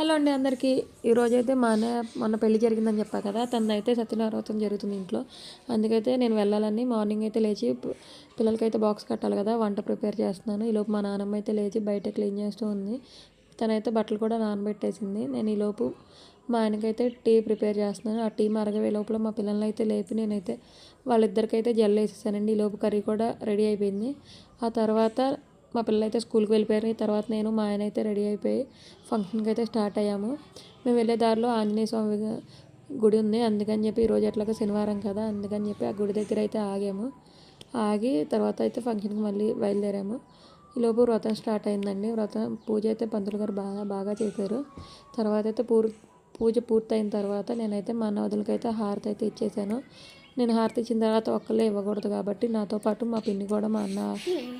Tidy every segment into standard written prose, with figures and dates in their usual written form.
Hello అండి అందరికీ. ఈరోజైతే మొన్న పెళ్లి జరిగిందని చెప్పా కదా, తనదైతే సత్యనారాయణ వ్రతం జరుగుతుంది ఇంట్లో. అందుకైతే నేను వెళ్ళాలని మార్నింగ్ అయితే లేచి పిల్లలకైతే బాక్స్ కట్టాలి కదా, వంట ప్రిపేర్ చేస్తున్నాను. ఈలోపు మా నాన్నమ్మ అయితే లేచి బయట క్లీన్ చేస్తూ ఉంది. తనైతే బట్టలు కూడా నానబెట్టేసింది. నేను ఈలోపు మా ఆయనకైతే టీ ప్రిపేర్ చేస్తున్నాను. ఆ టీ మరగవే లోపల మా పిల్లల్ని అయితే లేపి నేనైతే వాళ్ళిద్దరికైతే జెల్ వేసేసానండి. ఈలోపు కర్రీ కూడా రెడీ అయిపోయింది. ఆ తర్వాత మా పిల్లలు అయితే స్కూల్కి వెళ్ళిపోయారు. తర్వాత నేను మా ఆయన అయితే రెడీ అయిపోయి ఫంక్షన్కి అయితే స్టార్ట్ అయ్యాము. మేము వెళ్ళే దారిలో ఆంజనేయ స్వామి గుడి ఉంది. అందుకని చెప్పి ఈరోజు ఎట్లాగో శనివారం కదా, అందుకని చెప్పి ఆ గుడి దగ్గర అయితే ఆగాము. ఆగి తర్వాత అయితే ఫంక్షన్కి మళ్ళీ బయలుదేరాము. ఈలోపు వ్రతం స్టార్ట్ అయిందండి. పూజ అయితే పంతులు గారు బాగా చేశారు. తర్వాత అయితే పూజ పూర్తయిన తర్వాత నేనైతే మా వదినకైతే హారతి అయితే ఇచ్చేసాను. నేను హారతి ఇచ్చిన తర్వాత ఒక్కళ్ళే ఇవ్వకూడదు కాబట్టి నాతో పాటు మా పిన్ని కూడా మా అన్న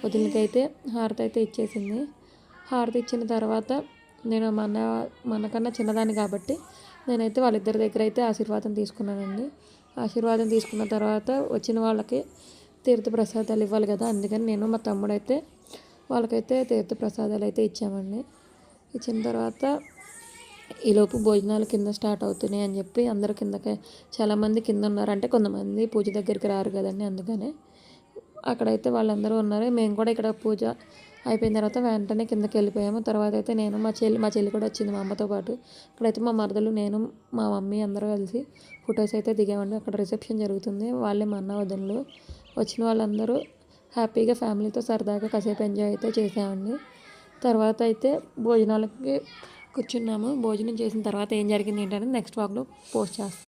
వదినకైతే హారతి అయితే ఇచ్చేసింది. హారతి ఇచ్చిన తర్వాత నేను మనకన్నా చిన్నదాన్ని కాబట్టి నేనైతే వాళ్ళిద్దరి దగ్గర అయితే ఆశీర్వాదం తీసుకున్నానండి. ఆశీర్వాదం తీసుకున్న తర్వాత వచ్చిన వాళ్ళకి తీర్థప్రసాదాలు ఇవ్వాలి కదా, అందుకని నేను మా తమ్ముడైతే వాళ్ళకైతే తీర్థప్రసాదాలు అయితే ఇచ్చామండి. ఇచ్చిన తర్వాత ఈలోపు భోజనాలు కింద స్టార్ట్ అవుతున్నాయి అని చెప్పి అందరూ కిందకి చాలామంది కింద ఉన్నారు. అంటే కొంతమంది పూజ దగ్గరికి రారు కదండి, అందుకనే అక్కడైతే వాళ్ళందరూ ఉన్నారు. మేము కూడా ఇక్కడ పూజ అయిపోయిన తర్వాత వెంటనే కిందకి వెళ్ళిపోయాము. తర్వాత అయితే నేను మా చెల్లి కూడా వచ్చింది మా అమ్మతో పాటు. ఇక్కడైతే మా మరదలు, నేను, మా మమ్మీ అందరూ కలిసి ఫొటోస్ అయితే దిగామండి. అక్కడ రిసెప్షన్ జరుగుతుంది. వాళ్ళే మా అన్న వదినలు. వచ్చిన వాళ్ళందరూ హ్యాపీగా ఫ్యామిలీతో సరదాగా కాసేపు ఎంజాయ్ అయితే చేసామండి. తర్వాత అయితే భోజనాలకి కూర్చున్నాము. భోజనం చేసిన తర్వాత ఏం జరిగింది ఏంటనేది నెక్స్ట్ వ్లాగ్లో పోస్ట్ చేస్తాను.